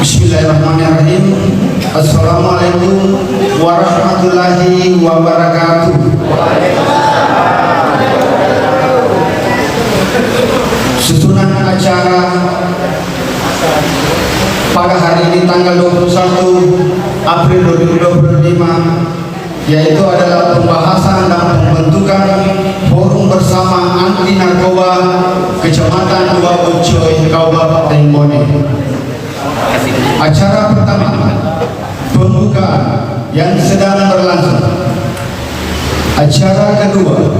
Bismillahirrahmanirrahim. Assalamualaikum warahmatullahi wabarakatuh. Susunan acara pada hari ini tanggal 21 April 2025 yaitu adalah pembahasan dan pembentukan forum bersama anti narkoba Kecamatan Wabocoy, Kabupaten Bone. Acara pertama pembukaan yang sedang berlangsung. Acara kedua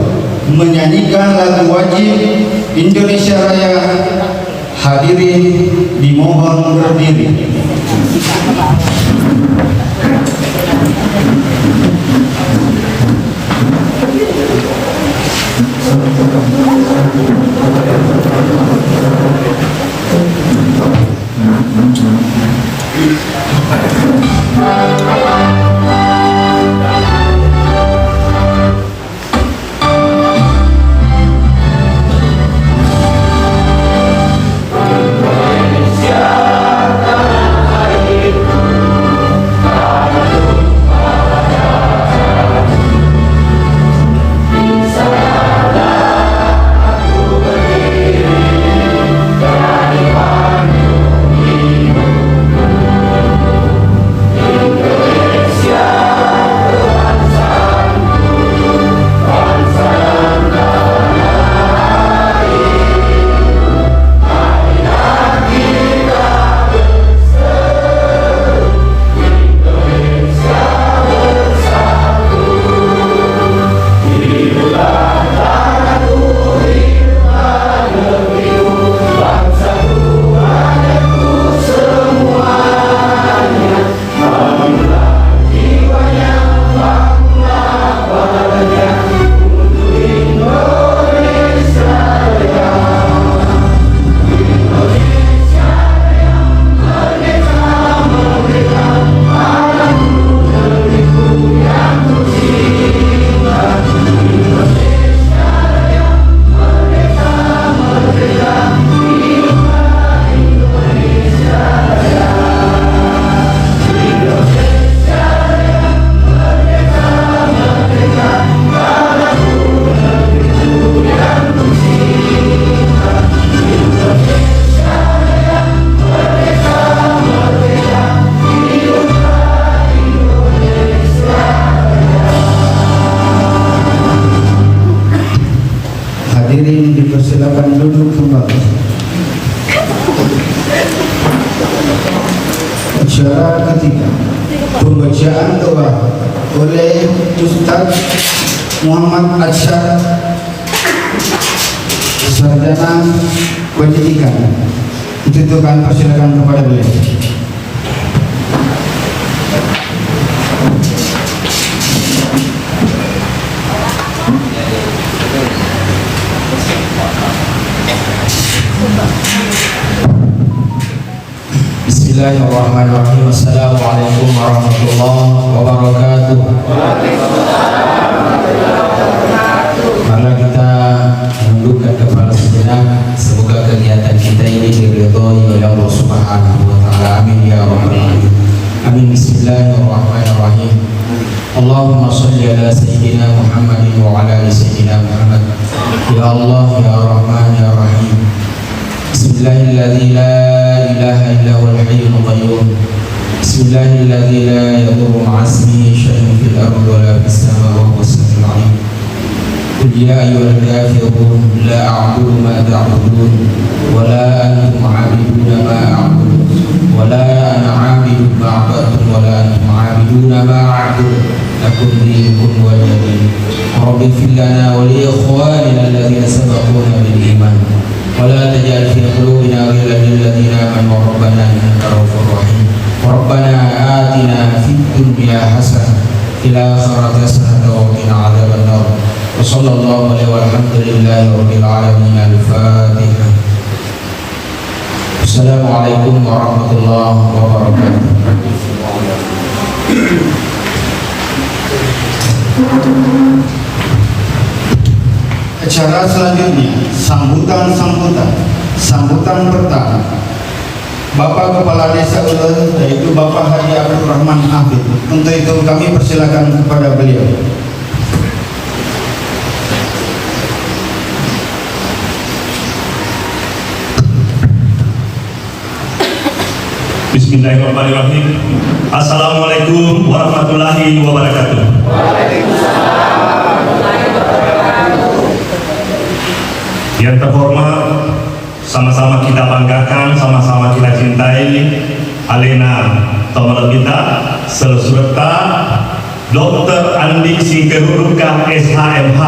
menyanyikan lagu wajib Indonesia Raya. Hadirin dimohon berdiri. Hadirin dipersilakan duduk kembali. Acara ketiga pembacaan doa oleh Ustaz Muhammad Arsyad, Sarjana Pendidikan. Itu kami persilakan kepada beliau. Bismillahirrahmanirrahim. Assalamualaikum warahmatullahi wabarakatuh. Mari kita menundukkan kepala sejenak. Semoga kegiatan kita ini diridhoi oleh Allah Subhanahu wa taala. Amin ya rabbal alamin. Amin. Bismillahirrahmanirrahim. Allahumma shalli ala sayyidina Muhammadin wa ala ali sayyidina Muhammad. Ya Allah ya Rahman ya Rahim. Bismillahilladzi la ilaha illa huwal hayyul qayyum. Bismillahilladzi la yadurru ma'asmihi syai'un fil ardi wa la fis samaa'i wa huwas samiul 'aliim. Qul ya ayyuhal kafirun la a'budu ma ta'budun wa la antum 'abiduna ma a'budu واليمين رب اغفر لنا ولإخواننا الذين سبقونا بالإيمان ولا تجعل في قلوبنا غلا للذين آمنوا ربنا إنك رؤوف رحيم ربنا آتنا في الدنيا حسنة في الآخرة حسنة وقنا عذاب النار وصلى الله عليه والحمد لله رب العالمين الفاتحة. Assalamualaikum warahmatullahi wabarakatuh. Acara selanjutnya sambutan pertama Bapak Kepala Desa Ulen, yaitu Bapak Haji Abdul Rahman Hafid. Untuk itu kami persilakan kepada beliau. Bismillahirrahmanirrahim. Assalamualaikum warahmatullahi wabarakatuh. Yang terhormat, sama-sama kita banggakan, sama-sama kita cintai Alena Tomalabita serta Dr. Andi Singkeruruka SHMH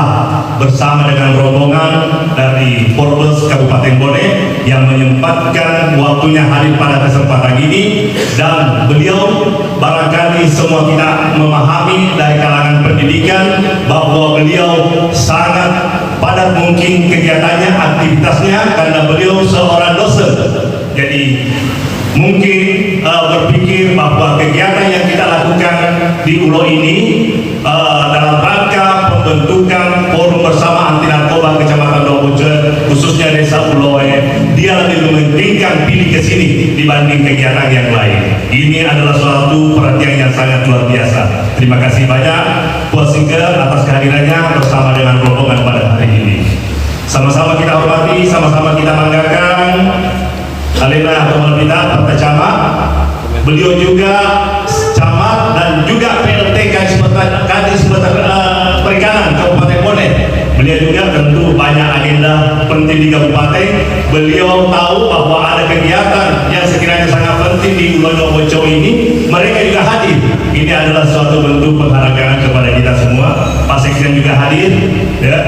bersama dengan rombongan dari Polres Kabupaten Bone yang menyempatkan waktunya hadir pada kesempatan ini, dan beliau barangkali semua kita memahami dari kalangan pendidikan bahwa beliau sangat padat mungkin kegiatannya, aktivitasnya, karena beliau seorang dosen. Jadi mungkin berpikir bahwa kegiatan yang kita lakukan di ULO ini dalam rangka pembentukan forum bersama anti narkoba Kecamatan Dobojo, khususnya Desa Uloe, dia lebih mementingkan pilih ke sini dibanding kegiatan yang lain. Ini adalah suatu perhatian yang sangat luar biasa. Terima kasih banyak Puas Singke atas kehadirannya bersama dengan rombongan pada hari ini. Sama-sama kita hormati, sama-sama kita banggakan Alena Tomalabita Partai Camat. Beliau juga camat dan juga PLT Kadis Perikanan Kabupaten Bone. Beliau juga tentu banyak agenda penting di kabupaten. Beliau tahu bahwa ada kegiatan yang sekiranya sangat penting di Dobojo ini, mereka juga hadir. Ini adalah suatu bentuk penghargaan kepada kita semua. Pak Sekjen juga hadir, ya.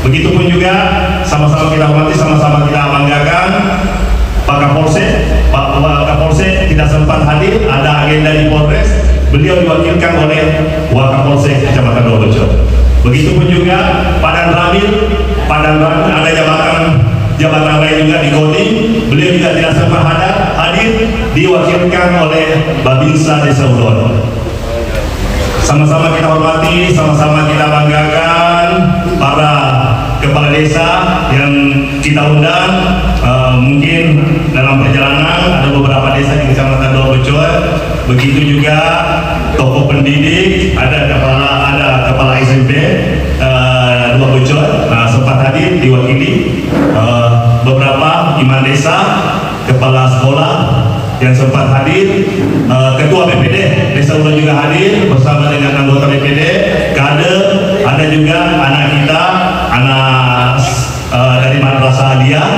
Begitupun juga sama-sama kita hormati, sama-sama kita banggakan Pak Kapolsek tidak sempat hadir, ada agenda di Polres, beliau diwakilkan oleh Wakapolsek Kecamatan Dobojo. Begitupun juga Padang Ramil ada jabatan lain juga di Kodim, beliau juga tidak sempat hadir, diwakilkan oleh Babinsa Desa Ulon. Sama-sama kita hormati, sama-sama kita banggakan para kepala desa yang kita undang. Mungkin dalam perjalanan ada beberapa desa di Kecamatan Dobojo. Begitu juga tokoh pendidik, ada kepala SMP Dobojo sempat hadir diwakili, beberapa imam desa, kepala sekolah yang sempat hadir, ketua BPD Desa Ulon juga hadir bersama dengan anggota BPD, kader, ada juga anak kita, dari Madrasah Aliyah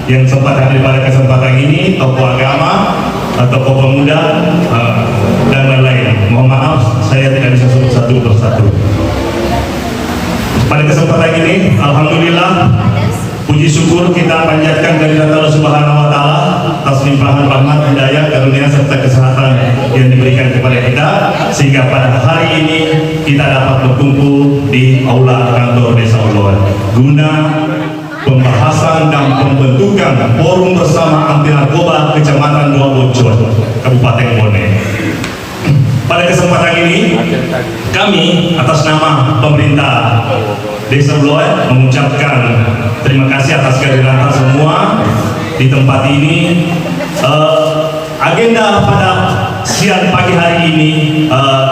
yang sempat hadir pada kesempatan ini, tokoh agama, tokoh pemuda, dan lain-lain. Mohon maaf, saya tidak bisa sebut satu persatu. Pada kesempatan ini, alhamdulillah, puji syukur kita panjatkan dari Allah Subhanahu wa Ta'ala atas limpahan rahmat, hidayah, karunia serta kesehatan yang diberikan kepada kita, sehingga pada hari ini kita dapat berkumpul di aula kantor Desa Uloe guna pembahasan dan pembentukan forum bersama anti narkoba Kecamatan Dobojo, Kabupaten Bone. Pada kesempatan ini, kami atas nama pemerintah Desa Uloe mengucapkan terima kasih atas kehadiran semua di tempat ini. Agenda pada siang pagi hari ini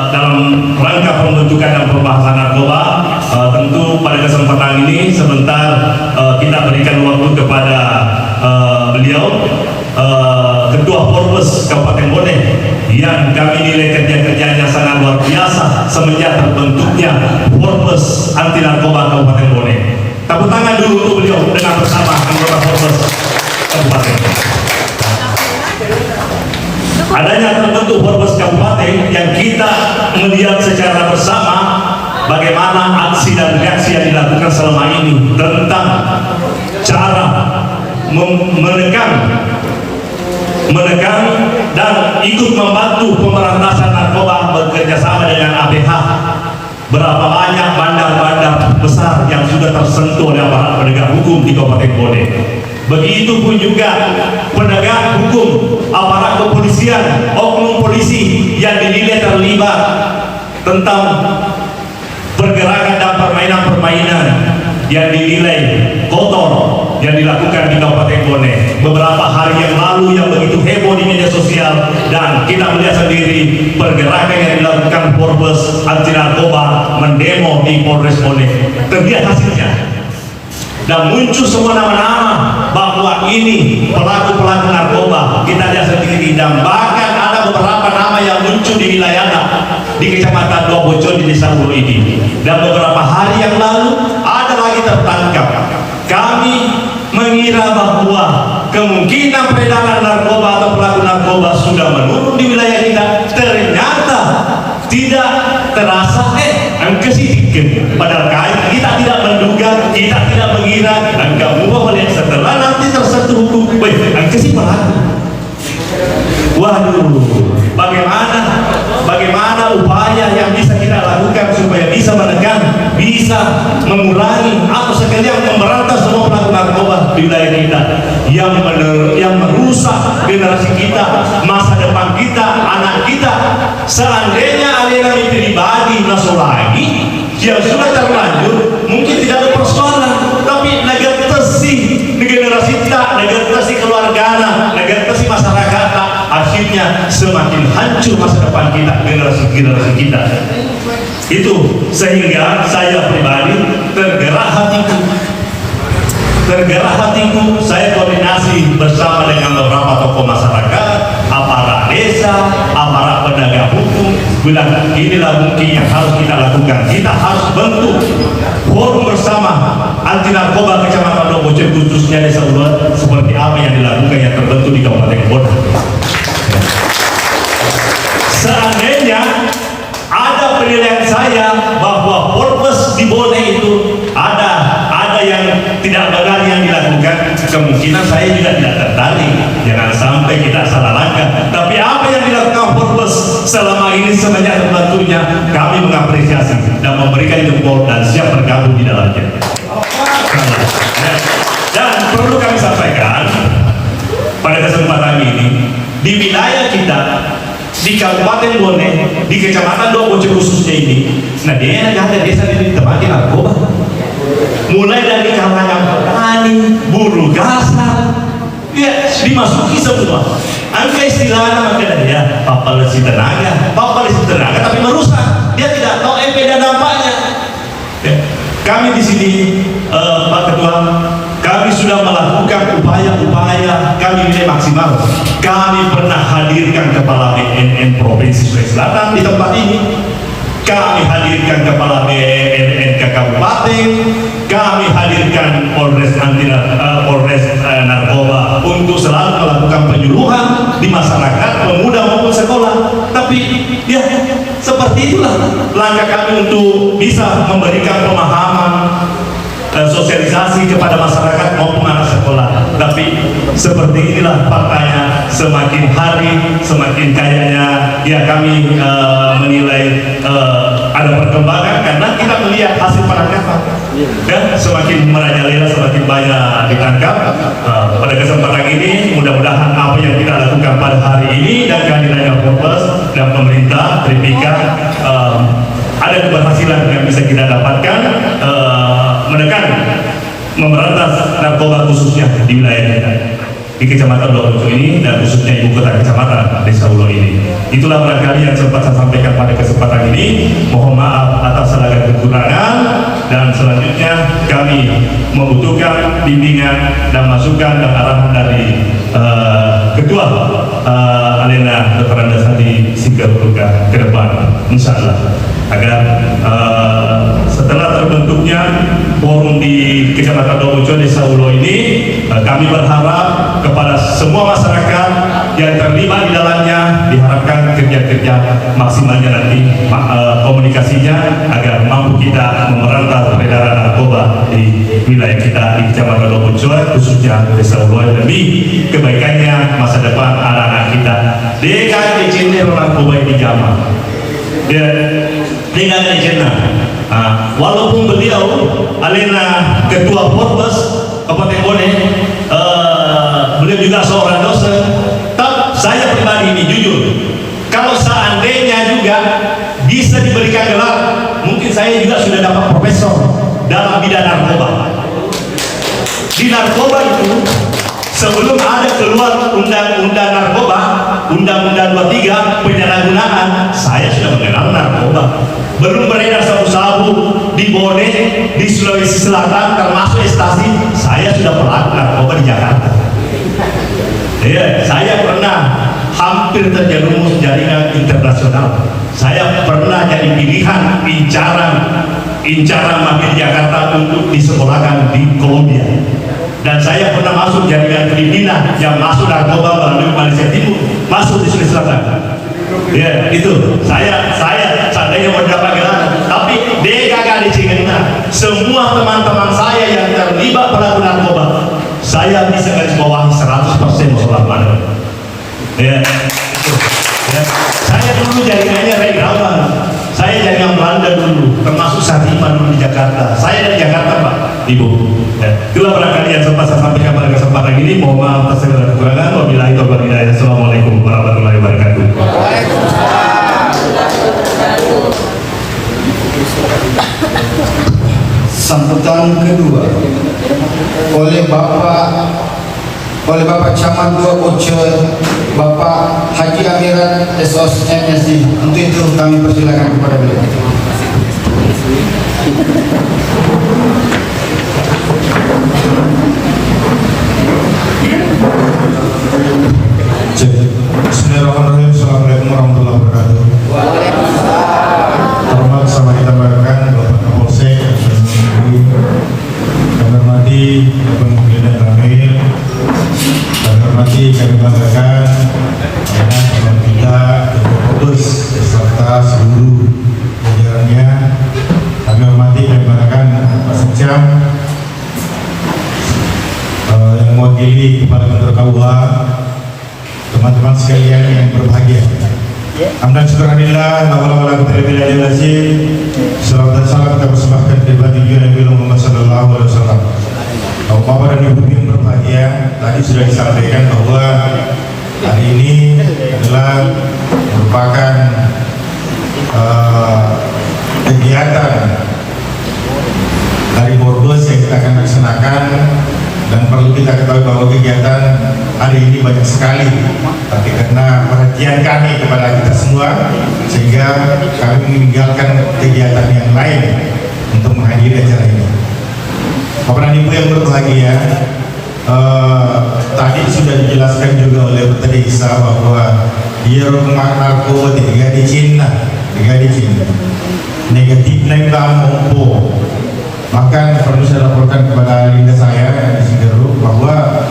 dalam rangka pembentukan dan pembahasan narkoba, tentu pada kesempatan ini sebentar kita berikan waktu kepada beliau, Ketua Polres Kabupaten Bone, yang kami nilai kerja-kerjanya sangat luar biasa semenjak terbentuknya Polres anti narkoba Kabupaten Bone. Tepuk tangan dulu untuk beliau dengan bersama anggota Polres Kabupaten. Adanya terbentuk Polres Kabupaten yang kita melihat secara bersama bagaimana aksi dan reaksi yang dilakukan selama ini tentang cara menekan dan ikut membantu pemberantasan narkoba bekerja sama dengan APH. Berapa banyak bandar-bandar besar yang sudah tersentuh oleh aparat penegak hukum di Kabupaten Bone. Begitu pun juga penegak hukum, aparat kepolisian, oknum polisi yang dinilai terlibat tentang pergerakan dan permainan-permainan yang dinilai kotor yang dilakukan di Kabupaten Bone. Beberapa hari yang lalu yang begitu heboh di media sosial, dan kita melihat sendiri pergerakan yang dilakukan Polres anti narkoba mendemo di Polres Bone. Terlihat hasilnya dan muncul semua nama-nama bahwa ini pelaku-pelaku narkoba. Kita lihat sendiri, dan bahkan ada beberapa nama yang muncul di wilayah di Kecamatan Dua Bocor di Desa Ulo ini, dan beberapa hari yang lalu ada lagi tertangkap. Kami mengira bahwa kemungkinan peredaran narkoba atau pelaku narkoba sudah menurun di wilayah kita. Ternyata tidak terasa, angka sedikit. Padahal kita tidak menduga, kita tidak mengira, angka mubah melihat setelah nanti tersentuh hukum, angka si pelaku. Waduh, bagaimana upaya yang bisa kita lakukan supaya bisa menekan, bisa mengurangi atau sekalian memberantas semua pelaku narkoba di wilayah kita yang merusak generasi kita, masa depan kita, anak kita. Seandainya aliran pribadi masuk lagi yang sudah terlanjur, mungkin tidak ada persoalan, tapi negara generasi kita, negara keluarga, negara masyarakat, akhirnya semakin hancur masa depan kita, generasi kita. Itu sehingga saya pribadi tergerak hatiku. Saya koordinasi bersama dengan beberapa tokoh masyarakat, aparat desa, aparat penegak hukum, bilang inilah mungkin yang harus kita lakukan. Kita harus bentuk forum bersama anti narkoba Kecamatan Dua Bocor, khususnya Desa Ulo, seperti apa yang dilakukan yang terbentuk di Kabupaten Bone. Seandainya ada penilaian saya bahwa Polres di Bone itu ada yang tidak benar yang dilakukan, kemungkinan saya juga tidak tertarik. Jangan sampai kita salah langkah. Tapi apa yang dilakukan Polres selama ini semenjak terbentuknya, kami mengapresiasi dan memberikan jempol dan siap bergabung di dalamnya. Dan perlu kami sampaikan pada kesempatan ini, di wilayah kita, di Kabupaten Bone, di Kecamatan Dua Bocor khususnya ini, nah dia ada desa di tempat narkoba. Mulai dari kalangan petani, buruh kasar, ya dimasuki semua. Angka istilahnya makanya dia papalesi tenaga, tapi merusak. Dia tidak tahu efek dan dampaknya. Ya. Kami di sini, Pak Ketua, kami sudah melakukan upaya-upaya, kami ini maksimal. Kami pernah hadirkan Kepala BNN Provinsi Sulawesi Selatan di tempat ini. Kami hadirkan Kepala BNN Kabupaten, kami hadirkan Polres Narkoba untuk selalu melakukan penyuluhan di masyarakat, pemuda maupun sekolah. Tapi ya seperti itulah langkah kami untuk bisa memberikan pemahaman, sosialisasi kepada masyarakat maupun anak sekolah. Tapi seperti inilah faktanya, semakin hari semakin kayaknya ya kami menilai ada perkembangan karena kita melihat hasil penangkapan dan semakin merajalela, semakin banyak ditangkap. Pada kesempatan ini mudah-mudahan apa yang kita lakukan pada hari ini dan kehadiran Polres dan pemerintah Tripika ada keberhasilan yang bisa kita dapatkan menekan, memberantas narkoba khususnya di wilayah kita di Kecamatan Dua Bocor ini dan khususnya ibu kota kecamatan Desa Ulo ini. Itulah barangkali yang sempat saya sampaikan pada kesempatan ini. Mohon maaf atas segala kekurangan, dan selanjutnya kami membutuhkan bimbingan dan masukan dan arahan dari Ketua Alena Dr. Andasari Sigaruka ke depan, insya Allah, agar setelah terbentuknya forum di Kecamatan Dua Bocor Desa Ulo ini, kami berharap kepada semua masyarakat yang terlibat di dalamnya diharapkan kerja-kerja maksimalnya nanti komunikasinya agar mampu kita memerantas peredaran narkoba di wilayah kita di Kecamatan Lobocoy, khususnya Desa Uloy, demi kebaikannya masa depan anak-anak kita. Dengan izinnya narkoba ini jamaah. Dengan izinnya. Walaupun beliau alena ketua Forbes Kabupaten Bone, beliau juga seorang dosen. Tapi saya pribadi ini jujur, kalau seandainya juga bisa diberikan gelar, mungkin saya juga sudah dapat profesor dalam bidang narkoba. Di narkoba itu sebelum ada keluar undang-undang narkoba, undang-undang 23 penyalahgunaan, saya sudah mengenal narkoba. Belum beredar sabu-sabu di Bone, di Sulawesi Selatan, termasuk ekstasi, saya sudah pelaku narkoba di Jakarta. Ya, saya pernah hampir terjerumus jaringan internasional. Saya pernah jadi pilihan incaran mafia Jakarta untuk disekolahkan di Kolombia. Dan saya pernah masuk jaringan Filipina yang masuk narkoba melalui Malaysia Timur, masuk di Sulawesi Selatan. Ya, itu saya seandainya mau dapat gelar, tapi dia gagal di Cingena. Semua teman-teman saya yang terlibat pelaku narkoba, saya bisa garis bawahi 100% masalah mana. Ya, itu. Ya. Saya dulu jaringannya Regrawan, saya jaringan Belanda dulu, termasuk Sarima dulu di Jakarta. Saya dari Jakarta, Pak, Ibu. Ya. Itulah barangkali yang sempat saya sampaikan pada kesempatan ini. Mohon maaf atas segala kekurangan. Wabillahi taufiq wal hidayah. Assalamualaikum warahmatullahi wabarakatuh. Sambutan kedua oleh Bapak Camat 2 Bocoy, Bapak Haji Amirat SOS MSD. Untuk itu kami persilakan kepada beliau. Bismillahirrahmanirrahim. Assalamualaikum warahmatullahi wabarakatuh. Hormat sama kita banggakan Bapak Kapolsek, kami hormati Bapak Mukhlidan Ramil, kami hormati kami banggakan teman kita Bapak Forbes beserta seluruh jajarannya. Kami hormati kami banggakan Pak Sekcam yang mewakili Kepala Kantor KUA, teman-teman sekalian yang berbahagia. Hamdan syukurillah, la haula wala quwwata illa billahil azim. Salawat dan salam kita persembahkan kepada Nabi Muhammad sallallahu alaihi wasallam. Bapak dan Ibu yang berbahagia, tadi sudah disampaikan bahwa hari ini adalah merupakan kegiatan dari Forbes yang kita akan laksanakan. Dan perlu kita ketahui bahwa kegiatan hari ini banyak sekali, tapi karena perhatian kami kepada kita semua, sehingga kami meninggalkan kegiatan yang lain untuk menghadiri acara ini. Bapak dan Ibu yang berbahagia, tadi sudah dijelaskan juga oleh Pak Desa bahwa dia rumah narkoba tiga di Cina, negatifnya kita mampu. Maka perlu saya laporkan kepada linda saya di Sideruk bahwa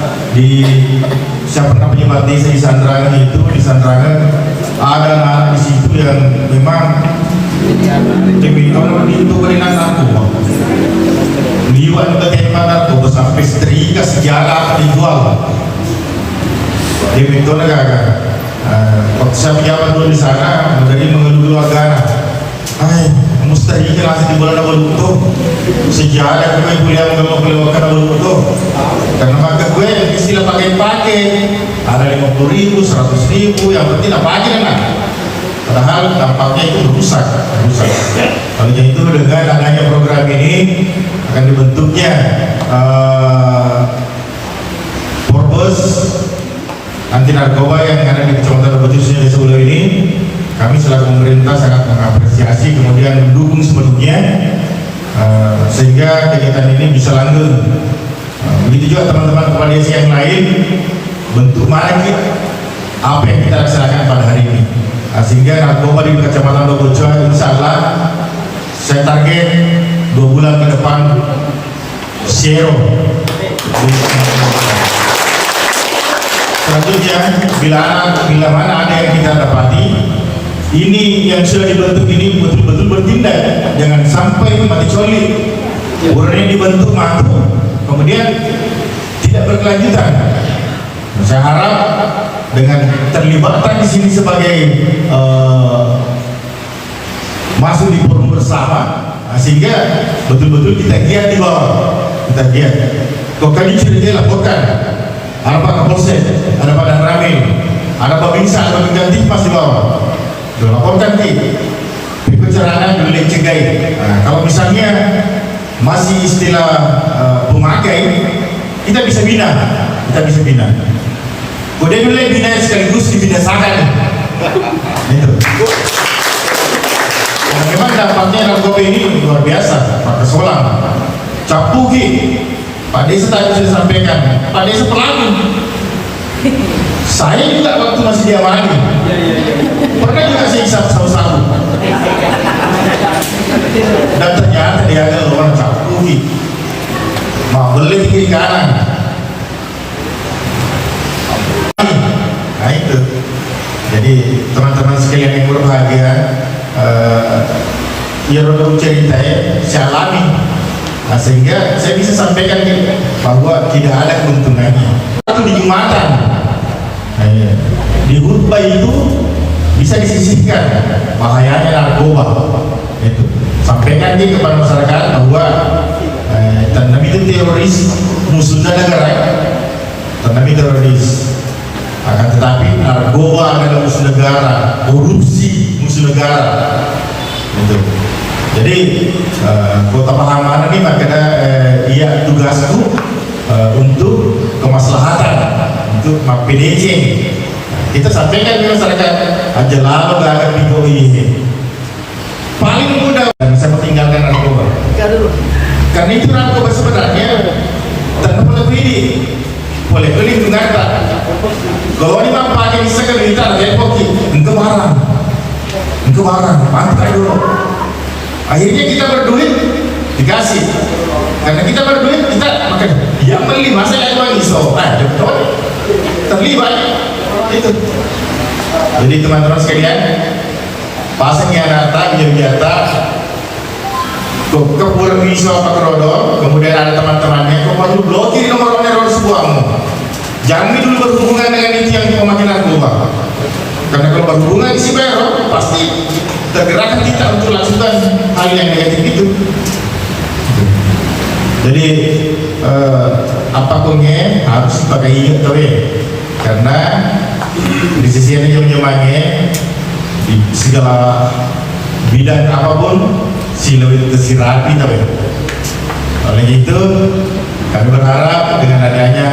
saya pernah pejabat desa di Sandrangan itu, di Sandrangan ada anak di situ yang memang tahun itu berinan narkoba, liwan ke tempat narkoba sampai setrika sejarah dijual. Dia itu negara. Waktu saya pejabat dulu di sana, dari mengeluh keluarga. Mustahil langsung di bulan awal itu sejarah gue kuliah mengelak-ngelakan awal itu karena maka gue istilah pakai ada 50.000, 100.000, yang penting apa aja kan, padahal dampaknya itu rusak. Kalau itu dengan adanya program ini akan dibentuknya Forbes anti narkoba yang ada di Kecamatan Lobocoy Desa Uloy ini. Kami selaku pemerintah sangat mengapresiasi, kemudian mendukung sepenuhnya sehingga kegiatan ini bisa langgeng. Begitu juga teman-teman kepala desa yang lain, bentuk mana apa yang kita laksanakan pada hari ini, sehingga narkoba di Kecamatan Lobocoy insya Allah saya target 2 bulan ke depan zero. Selanjutnya, bila mana ada yang kita dapati, ini yang sudah dibentuk ini betul-betul bertindak, jangan sampai mati coli. Orang yang dibentuk mampu, kemudian tidak berkelanjutan. Saya harap dengan terlibatan di sini sebagai masuk di forum bersama, sehingga betul-betul kita giat di bawah, kita giat. Kok kali cerita laporkan, ada Pak Kapolsek, ada Pak Danramil, ada Pak Bingsa, ada Pak Ganti pas di bawah. Laporkan di pencerahan boleh cegai. Kalau misalnya masih istilah pemakai, kita bisa bina, Kemudian boleh bina sekaligus dibinasakan. Itu. Nah, memang dampaknya narkoba ini luar biasa. Pak Kesolang, Capu Ki, Pak Desa tadi sudah sampaikan, Pak Desa pelaku. Saya juga waktu masih diamani, pernah juga saya isap sabu-sabu. Dan ternyata dia ada orang Capu Ki, mau beli di kiri kanan. Nah itu, jadi teman-teman sekalian yang berbahagia, ya roda cerita saya alami, sehingga saya bisa sampaikan bahwa tidak ada keuntungannya. Itu di Jumatan, di khutbah itu bisa disisihkan bahayanya narkoba. Itu sampaikan kepada masyarakat bahwa Nabi itu teroris, musuhnya negara, Nabi teroris. Akan tetapi narkoba adalah musuh negara, korupsi musuh negara. Itu. Jadi Kota Pahamana ini makanya ia tugasku untuk kemaslahatan, untuk PDJ. Kita sampaikan ke masyarakat, aja lalu gak akan ini. Paling mudah bisa meninggalkan narkoba. Karena itu narkoba sebenarnya tanpa lebih boleh beli itu nggak. Kalau ini bang pakai bisa ke militer, jadi koki, engkau barang, pantai dulu. Akhirnya kita berduit dikasih, karena kita berduit kita makan. Dia beli masa yang bang iso, betul, terlibat itu. Jadi teman-teman sekalian, pasangnya nata, biata, kepur iso apa kerodo, kemudian ada teman-temannya, kau perlu blokir nomor-nomor sebuahmu. Jangan dulu berhubungan dengan itu yang memakai narkoba, karena kalau berhubungan isi baru pasti tergerakkan kita untuk lakukan hal yang negatif itu. Jadi apapunnya harus pakai ingat tahu ya, karena di sisi ini menyemangi di segala bidang apapun sila itu tersirapi tahu ya. Oleh itu kami berharap dengan adanya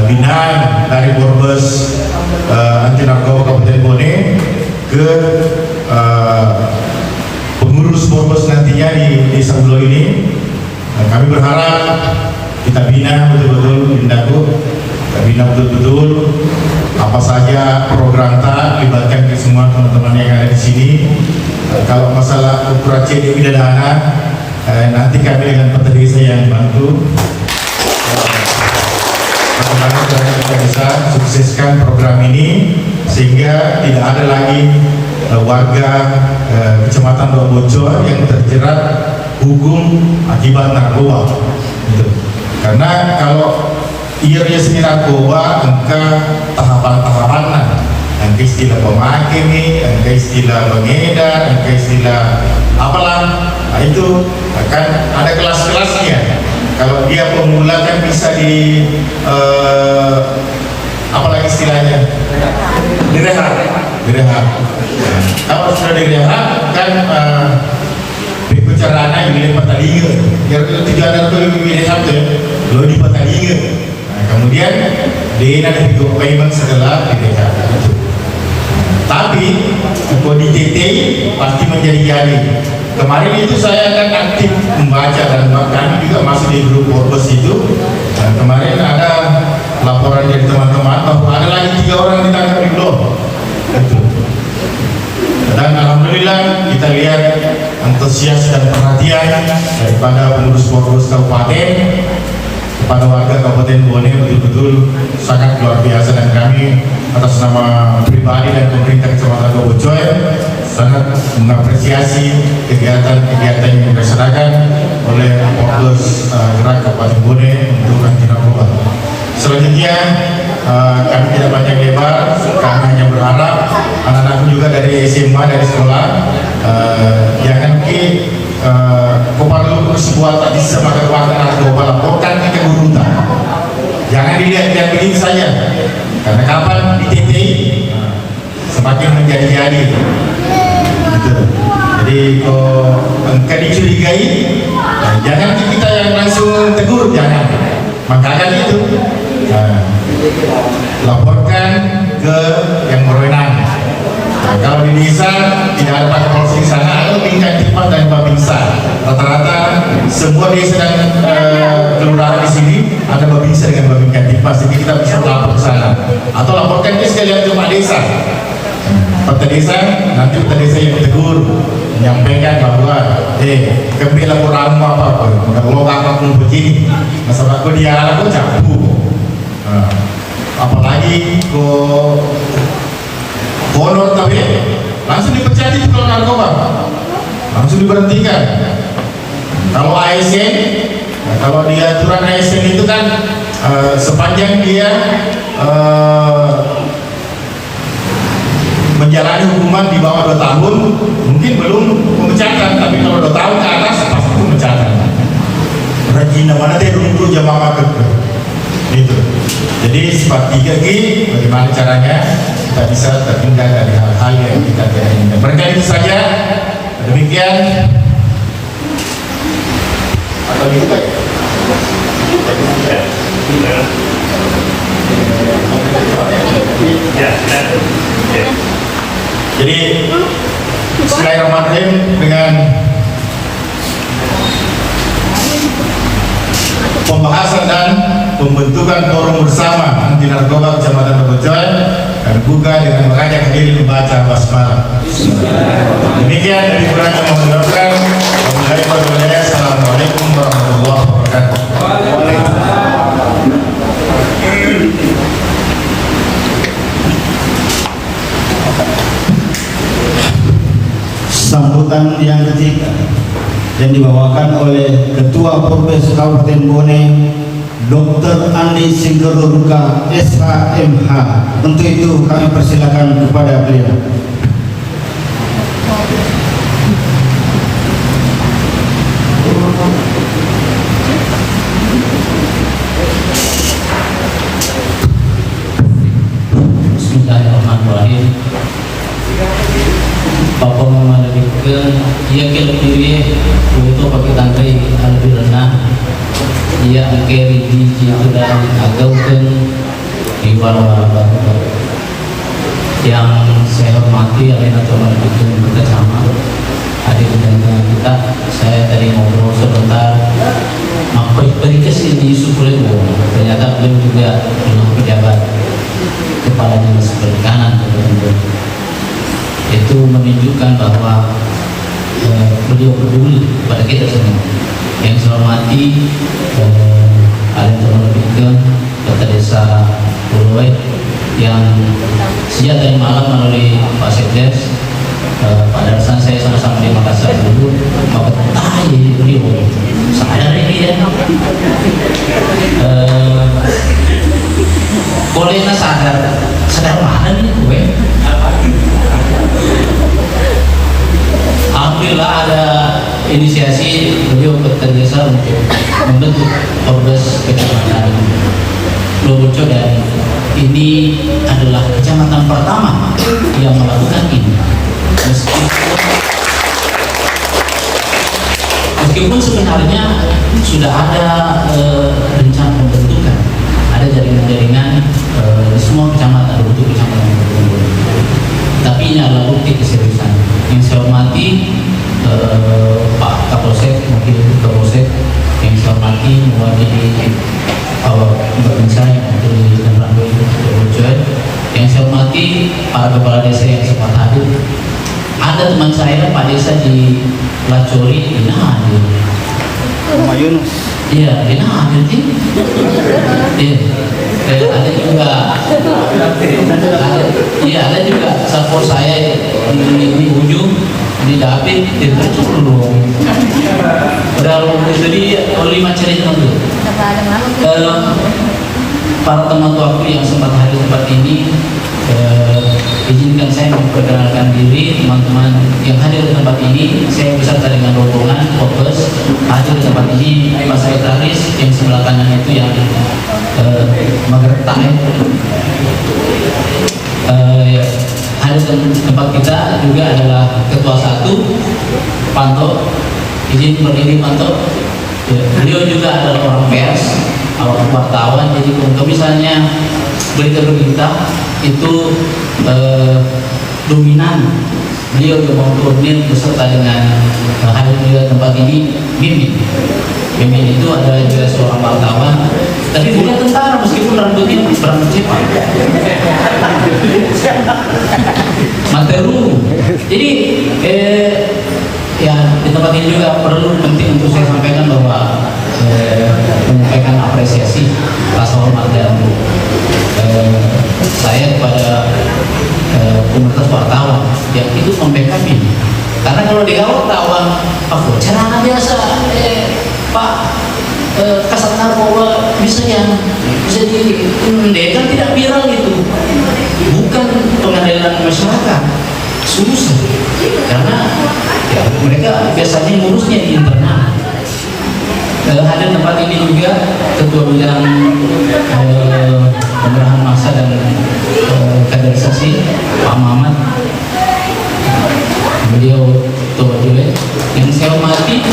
binaan dari Polres Anti Narkoba Kabupaten Bone ke pengurus Polres nantinya di Desa Ulo ini, kami berharap kita bina betul-betul kita bina betul-betul apa saja program tak libatkan ke semua teman-teman yang ada di sini. Kalau masalah ukuran CD pidana nanti kami dengan petugas saya yang bantu bagaimana kita bisa sukseskan program ini sehingga tidak ada lagi warga Kecamatan Bocor yang terjerat hukum akibat narkoba. Gitu. Karena kalau ia sendiri narkoba, engkau tahapan-tahapan, engkau istilah pemakai nih, engkau istilah pengedar, engkau istilah apalah, nah itu akan ada kelas-kelasnya. Kalau dia pemula kan bisa di apalagi istilahnya direhab. Kalau sudah direhab kan bicaranya ini patalinga. Biar tujuan itu lebih direhab tuh, lo di patalinga. Nah, kemudian dia ada payment setelah direhab. Tapi kalau di TT pasti menjadi. Kemarin itu saya akan aktif membaca dan kami juga masuk di grup Polres itu. Dan kemarin ada laporan dari teman-teman bahwa ada lagi 3 orang ditangkap di Blok. Dan alhamdulillah kita lihat antusias dan perhatian daripada pengurus Polres Kabupaten kepada warga Kabupaten Bone betul-betul sangat luar biasa, dan kami atas nama pribadi dan pemerintah Kecamatan Bobocoy sangat mengapresiasi kegiatan-kegiatan yang dilaksanakan oleh Polres Gerak Kabupaten Bone untuk anti narkoba. Selanjutnya kami tidak panjang lebar, kami hanya berharap anak-anakku juga dari SMA, dari sekolah, jangan perlu sebuah tak bisa makan waktu narkoba, laporkan ke guru. Jangan dilihat begini saja, karena kapan dititik semakin menjadi-jadi. Gitu. Jadi kalau engkau dicurigai, jangan kita yang langsung tegur, jangan. Makanya itu laporkan ke yang berwenang. Nah, kalau di desa tidak ada Pak Polsek di sana, atau tingkat cepat dan babinsa. Rata-rata semua desa dan kelurahan di sini ada babinsa dengan babinsa tipas, jadi kita bisa lapor ke sana. Atau laporkan ke sekalian ke Pak Desa. Pak Desa, nanti Pak Desa yang tegur, menyampaikan bahwa kami laporanmu apa-apa, kalau apa pun begini, masalah aku dia aku campur. Apalagi kok honor tapi langsung dipecat itu kalau narkoba, langsung diberhentikan. Kalau ASN, kalau di aturan ASN itu kan sepanjang dia menjalani hukuman di bawah 2 tahun mungkin belum pemecatan, tapi kalau 2 tahun ke atas pasti pemecatan. Rajin mana teh dulu jamaah ke itu. Jadi sifat 3G bagaimana caranya kita bisa terhindar dari hal-hal yang kita tidak inginkan. Berkat itu saja, demikian. Atau dibuka ya? Jadi bismillahirrahmanirrahim, dengan pembahasan dan pembentukan forum bersama anti narkoba Kecamatan Bobocoy dan buka dengan mengajak hadirin membaca basmalah. Demikian dari kurang yang mohon dilakukan. Assalamualaikum warahmatullahi wabarakatuh. Sambutan yang ketiga yang dibawakan oleh Ketua Polres Kabupaten Bone, Dr. Andi Singgeruruka SHMH. Untuk itu kami persilakan kepada beliau. Bismillahirrahmanirrahim. Bapak memalaikan ia kelebih untuk pakai tangkai lebih rendah. Ia angkeri di sudah agaukan di wala-wala yang saya hormati Alena Tuhan itu kita sama adik dengan kita. Saya tadi ngobrol sebentar, maka beri kesini Yusuf Lebo, ternyata beliau juga pejabat kepala dinas perikanan. Itu menunjukkan bahwa beliau peduli kepada kita semua. Yang saya hormati Alena Tuhan Kota Desa Puloe yang sejak tadi malam melalui Pak Sekdes, Pak Darsan, saya sama-sama di Makassar dulu, maka tanya beliau sadar ini ya, bolehnya sadar mana nih gue. Alhamdulillah ada inisiasi beliau bekerja untuk membentuk Polres Kecamatan Bobocoy, dan ini adalah kecamatan pertama yang melakukan ini. Meskipun sebenarnya sudah ada rencana pembentukan, ada jaringan-jaringan di semua kecamatan untuk kecamatan Bobocoy. Tapi ini adalah bukti keseriusan. Yang saya hormati Pak Kapolsek, Wakil Kapolsek, yang saya hormati mewakili Babinsa yang dari Randu Bobocoy, yang saya hormati para kepala desa yang sempat hadir. Ada teman saya Pak Desa di Lacori, nah Sama Yunus. Iya, ini ada sih. Iya, ada juga. Ada juga support saya di ujung di David itu belum. Udah itu dia 5 cerita dulu. Para teman tuaku yang sempat hadir di tempat ini, izinkan saya memperkenalkan diri teman-teman yang hadir di tempat ini. Saya beserta dengan rombongan fokus hadir di tempat ini. Mas Aitaris yang sebelah kanan itu yang Magertak hadir di tempat kita juga adalah ketua 1 Panto. Izin berdiri Panto. Beliau juga adalah orang pers, orang wartawan. Jadi kalau misalnya berita-berita itu dominan, beliau juga mau turunin beserta dengan hadir di tempat ini. Mimin itu adalah juga seorang wartawan, tapi bukan tentara meskipun rambutnya berambut cepat. Materu. Jadi ya di tempat ini juga perlu penting untuk saya sampaikan bahwa menyampaikan apresiasi, rasa hormat dan saya kepada komunitas wartawan yang itu membackup ini. Karena kalau di wartawan, aku celana biasa, Pak, kasat narkoba bisa kan tidak viral gitu, bukan pengadilan masyarakat, susah karena ya, mereka biasanya ngurusnya di internal. Hadir tempat ini juga ketua bidang pemerahan massa dan kaderisasi Pak Muhammad, beliau ketua juga yang saya hormati,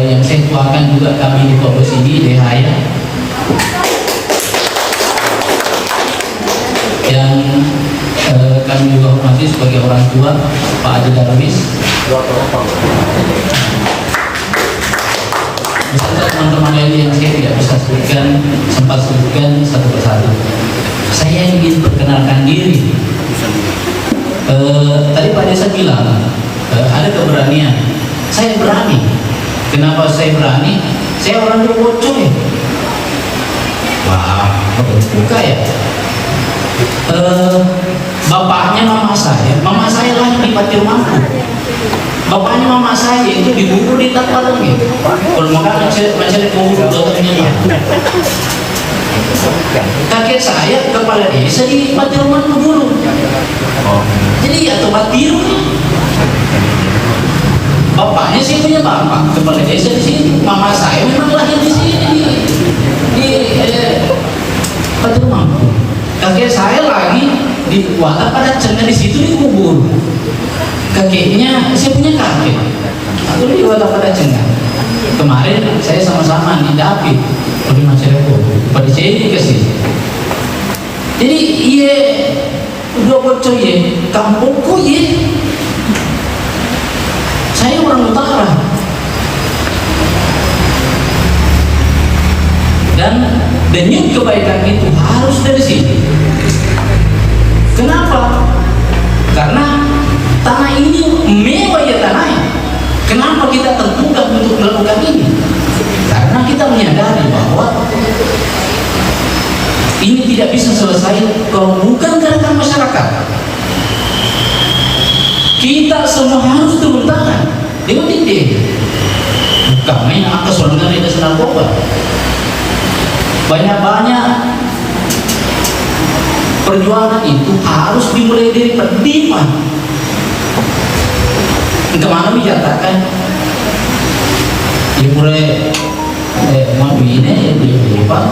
yang saya tuakan juga kami di Fokus ini Dehaya, yang kami juga hormati sebagai orang tua Pak Adi Darwis, beserta teman-teman lain yang saya tidak bisa sempat sebutkan satu persatu. Saya ingin perkenalkan diri. Tadi Pak Desa bilang ada keberanian. Saya berani. Kenapa saya berani? Saya orang Bocoy. Wah, buka ya. Bapaknya mama saya lahir di Patirmangku. Bapaknya mama saya itu diburu di Taparang gitu. Kalau makan masih kubur dokternya. Kakek saya kepala desa di Patirmangku dulu. Jadi ya tempat biru. Bapaknya sih punya bapak kepala desa di sini. Mama saya memang lahir di sini di Patirmangku. Kakek saya lagi di Wata pada cengar di situ dikubur. Kakeknya, saya punya kakek, aku di Wata pada cengar. Kemarin saya sama-sama di David, di Masyarakat, pada saya dikasih. Jadi iya, udah bocor ya, kampungku ya. Saya orang utara. Dan denyut kebaikan itu harus dari sini. Kenapa? Karena tanah ini mewah ya tanahnya. Kenapa kita terbuka untuk melakukan ini? Karena kita menyadari bahwa ini tidak bisa selesai kalau bukan gerakan masyarakat. Kita semua harus turun tangan dengan ide. Bukan main atas organisasi narkoba. Banyak-banyak perjuangan itu harus dimulai dari pendidikan. Kemana menyatakan dimulai mau ini di Pak.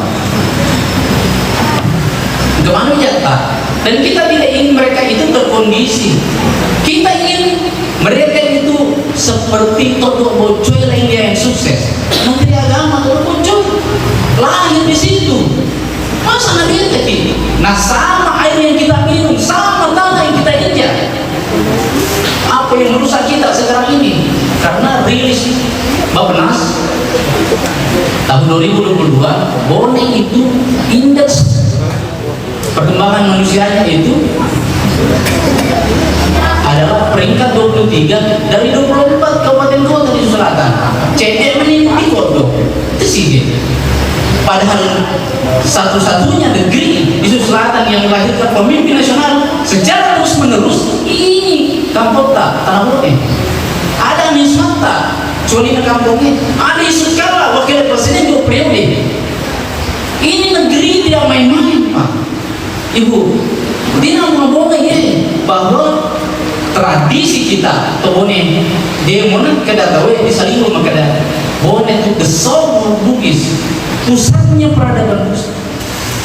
Kemana menyatakan? Dan kita tidak ingin mereka itu terkondisi. Kita ingin mereka itu seperti Toto Bocoy lainnya yang sukses. Menteri Agama Toto Bocoy lahir di situ. Masa nanti jadi? Nah sama air yang kita minum, sama tanah yang kita injak. Apa yang merusak kita sekarang ini? Karena rilis Bappenas tahun 2022, Boneng itu indeks perkembangan manusianya itu adalah peringkat 23 dari 24 kabupaten kota di Sulawesi. Selatan, cedek menipu kodok, itu sih. Padahal satu-satunya negeri di Sulawesi Selatan yang melahirkan pemimpin nasional secara terus menerus ini Kampota, Tanah Bone. Ada di Sumatera, Colina Kampungnya, ada Yusuf Kala, wakil presiden 2 periode. Ini negeri tidak main-main, Pak. Ibu, dia ngomong ya bahwa tradisi kita Tobone dia mana kada tahu bisa lihat makada Bone itu the soul of Bugis, pusatnya peradaban Bugis,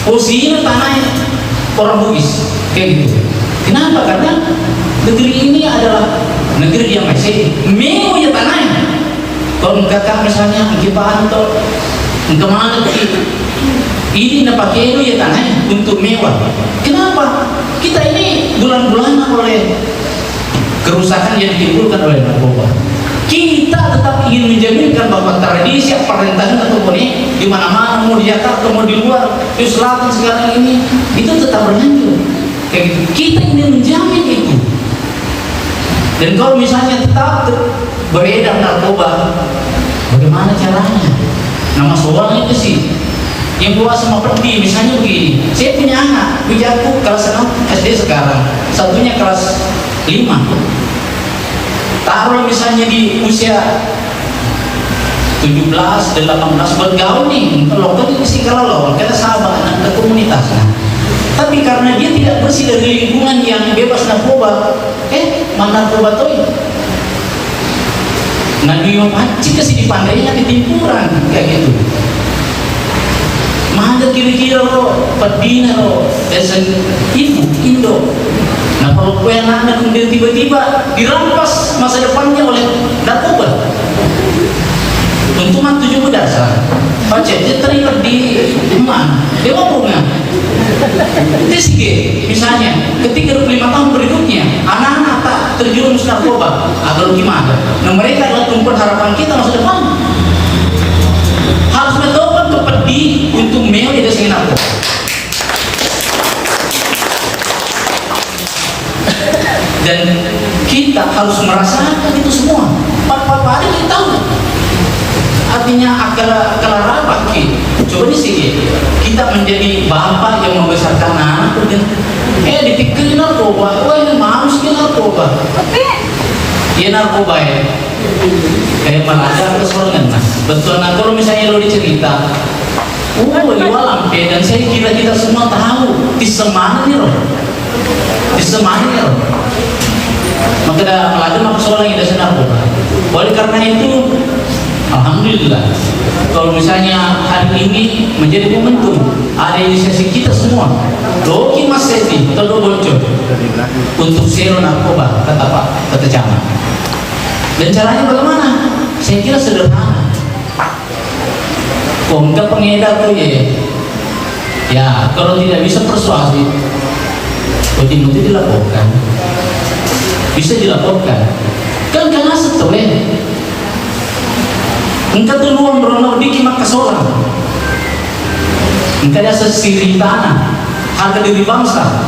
posisinya tanahnya orang Bugis kayak gitu. Kenapa? Karena negeri ini adalah negeri yang masih mewah ya tanahnya. Kalau kakak misalnya kipahan atau kemana ini nak pakai itu ya tanahnya untuk mewah. Kenapa? Kita ini bulan-bulanan oleh kerusakan yang ditimbulkan oleh narkoba. Kita tetap ingin menjaminkan bahwa tradisi pemerintahan atau Bone di mana-mana, mau di Jakarta, mau di luar, di selatan sekarang ini itu tetap berlanjut. Kayak gitu. Kita ingin menjamin itu. Dan kalau misalnya tetap beredar narkoba, bagaimana caranya? Nama soalnya itu sih yang buat sama perdi, misalnya begini, saya punya anak, bijaku kelas 6 SD sekarang, satunya kelas 5. Taruh misalnya di usia 17, 18 bergaul nih, kalau kan sih kalau kita sahabat anak komunitas. Tapi karena dia tidak bersih dari lingkungan yang bebas narkoba, mana narkoba tuh? Nah dia pancing kasih di pandainya ketimpuran kayak gitu. Mana kira-kira lo, pedina lo, desa ibu, Indo. Nah kalau kue anak kemudian tiba-tiba dirampas masa depannya oleh narkoba, tentu mah 7 dasar. Pacet dia terikat di mana? Dia ngomongnya. Itu sih, misalnya ketika 25 tahun berikutnya anak-anak tak terjerumus narkoba, agar gimana? Nah mereka adalah tumpuan harapan kita masa depan. Harus mencoba ke pedi untuk mewah di desa narkoba. Dan kita harus merasakan itu semua. Pak hari kita tahu. Artinya akal rapat kita. Coba di sini kita menjadi bapak yang membesarkan anak. Dipikirin narkoba. Wah ini maus ke narkoba. Ya narkoba ya. Kayak malah ada kesorangan. Betul. Nah kalau misalnya lo dicerita, lampe dan saya kira kita semua tahu di semana nih loh. Maka dah melada maka seorang yang dasar narkoba. Oleh karena itu, alhamdulillah, kalau misalnya hari ini menjadi momentum ada inisiasi kita semua, Loki Mas Sevi, Todo Bocor, untuk zero narkoba, kata Pak, kata Camat. Dan caranya bagaimana? Saya kira sederhana. Komda pengedar tuh ya, kalau tidak bisa persuasi, uji-uji dilaporkan, bisa dilaporkan. Kan karena setelah engkau duluan beronor dikit maka solang, engkau ada sesiri tanah, harga diri bangsa.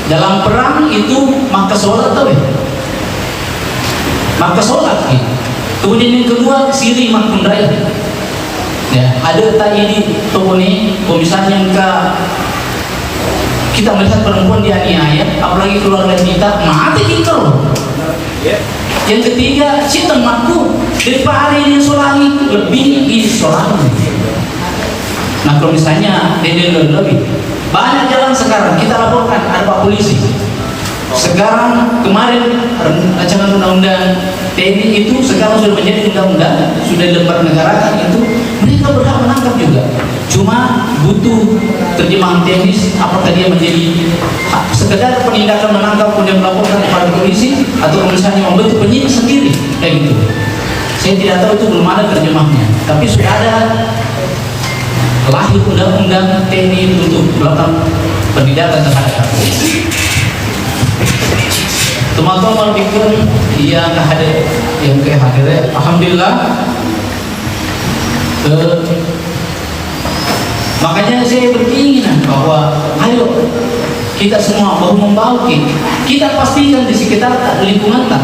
Dalam perang itu maka solat tahu maka solat. Kemudian yang kedua siri makundai. Ya, ada tak ini topone, misalnya kita melihat perempuan dianiaya, apalagi keluarga kita, mati kita loh. Yang ketiga, si temanku daripada ini solangi lebih ini solangi. Nah kalau misalnya lebih banyak jalan sekarang kita laporkan ada Pak Polisi. Sekarang kemarin rancangan undang-undang TNI itu sekarang sudah menjadi undang-undang, sudah lembar negarakan itu, mereka berhak menangkap juga. Cuma butuh terjemahan teknis apakah dia menjadi sekedar penindakan menangkap kemudian melaporkan kepada polisi atau misalnya membentuk penyidik sendiri kayak gitu. Saya tidak tahu itu belum ada terjemahnya, tapi sudah ada lahir undang-undang TNI untuk melakukan penindakan terhadap polisi. Teman-teman pikir yang hadir, yang hadir, alhamdulillah. Makanya saya berkeinginan bahwa ayo kita semua bahu membahu kita pastikan di sekitar lingkungan kita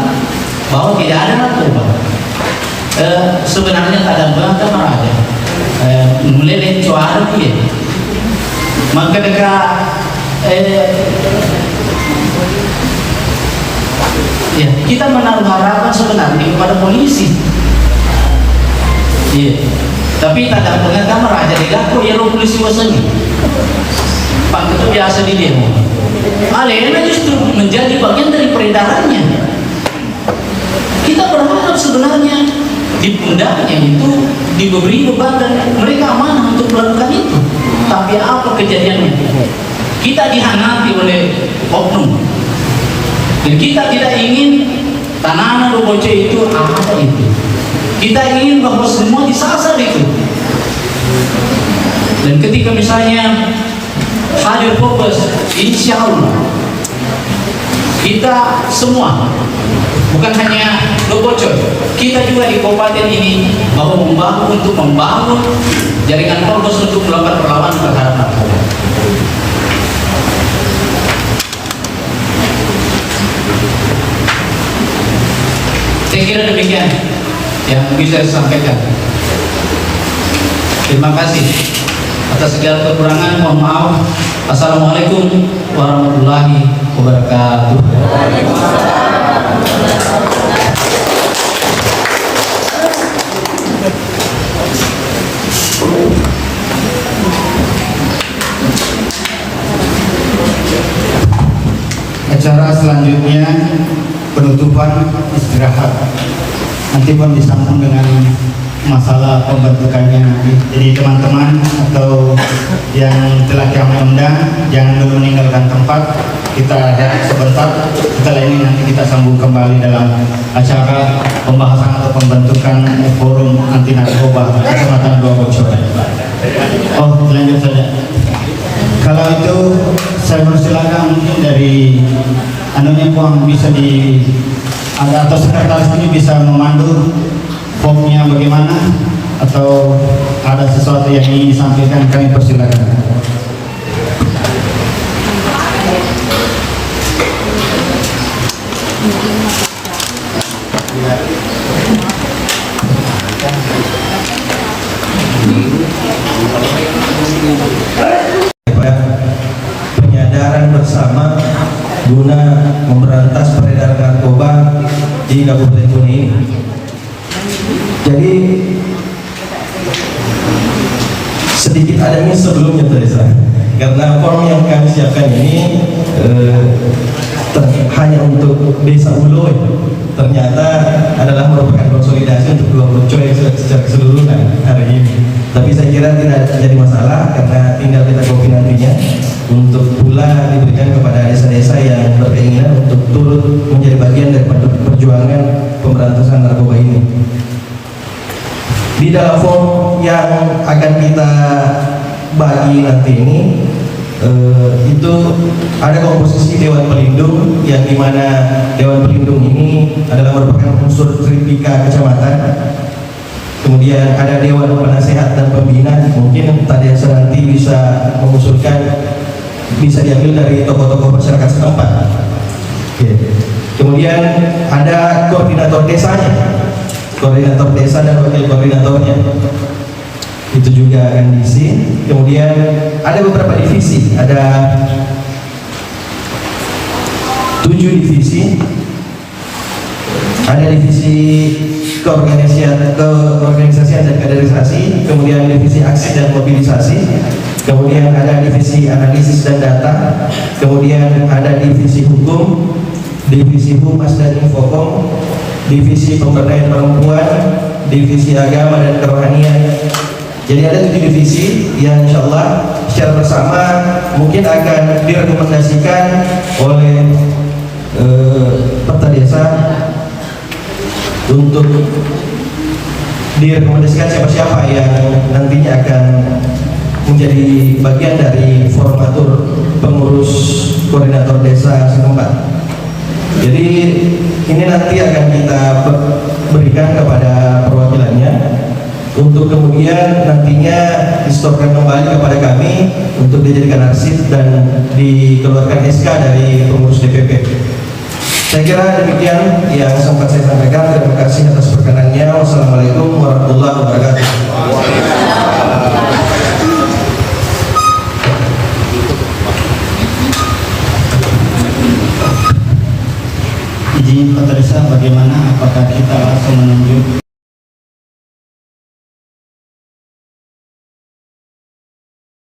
bahwa tidak ada narkoba. sebenarnya tak ada bangka meraja mulai cuara dia maka dekat ya, kita menaruh harapan sebenarnya kepada polisi. Iya. Tapi tak ada pengetahuan raja di laku ya polisi wasannya. Pak itu biasa di demo. Alena justru menjadi bagian dari peredarannya. Kita berharap sebenarnya di pundaknya itu diberi beban dan mereka amanah untuk melakukan itu. Tapi apa kejadiannya? Kita dihangati oleh oknum. Dan kita tidak ingin tanaman Roboce itu apa itu. Kita ingin bahwa semua disasar itu. Dan ketika misalnya hadir fokus, insya Allah kita semua, bukan hanya Roboce, kita juga di kabupaten ini bahwa untuk membangun jaringan fokus untuk melakukan perlawanan terhadap narkoba. Saya kira demikian yang bisa saya sampaikan. Terima kasih atas segala kekurangan, mohon maaf. Assalamualaikum warahmatullahi wabarakatuh. Acara selanjutnya penutupan istirahat. Nanti pun disambung dengan masalah pembentukannya. Jadi teman-teman atau yang telah kami undang jangan dulu meninggalkan tempat. Kita rehat sebentar. Setelah ini nanti kita sambung kembali dalam acara pembahasan atau pembentukan forum anti narkoba Kecamatan Dua Bocor. Oh, lanjut saja. Kalau itu saya persilakan mungkin dari anunya Puang bisa ada atau sekretaris ini bisa memandu formnya bagaimana atau ada sesuatu yang ingin disampaikan, kami persilakan. Penyadaran bersama guna memberantas peredaran narkoba di Kabupaten Bone ini. Jadi sedikit adanya sebelumnya Teresa, karena form yang kami siapkan ini hanya untuk Desa Uloy, ternyata adalah merupakan konsolidasi untuk Dua Bocor secara keseluruhan hari ini. Tapi saya kira tidak jadi masalah karena tinggal kita kopi nantinya untuk pula diberikan kepada desa-desa yang berkeinginan untuk turut menjadi bagian dari perjuangan pemberantasan narkoba ini. Di dalam form yang akan kita bagi nanti ini itu ada komposisi Dewan Pelindung, yang dimana Dewan Pelindung ini adalah merupakan unsur Tripika Kecamatan. Kemudian ada Dewan Penasehat dan Pembina, mungkin tadi nanti bisa mengusulkan, bisa diambil dari tokoh-tokoh masyarakat setempat. Kemudian ada koordinator desanya, koordinator desa dan wakil koordinatornya, itu juga akan diisi. Kemudian ada beberapa divisi, ada 7 divisi. Ada divisi keorganisasian dan kaderisasi, kemudian divisi aksi dan mobilisasi, kemudian ada divisi analisis dan data, kemudian ada divisi hukum, divisi humas dan infokom, divisi pemberdayaan perempuan, divisi agama dan kerohanian. Jadi ada 7 divisi yang insya Allah secara bersama mungkin akan direkomendasikan oleh Perta Desa untuk direkomendasikan siapa-siapa yang nantinya akan menjadi bagian dari formatur pengurus koordinator desa setempat. Jadi ini nanti akan kita berikan kepada perwakilannya untuk kemudian nantinya disetorkan kembali kepada kami untuk dijadikan arsip dan dikeluarkan SK dari pengurus DPP. Saya kira demikian yang sempat saya sampaikan. Terima kasih atas perkenannya. Wassalamualaikum warahmatullahi wabarakatuh. Izin Pak Teresa, bagaimana? Apakah kita langsung menunjuk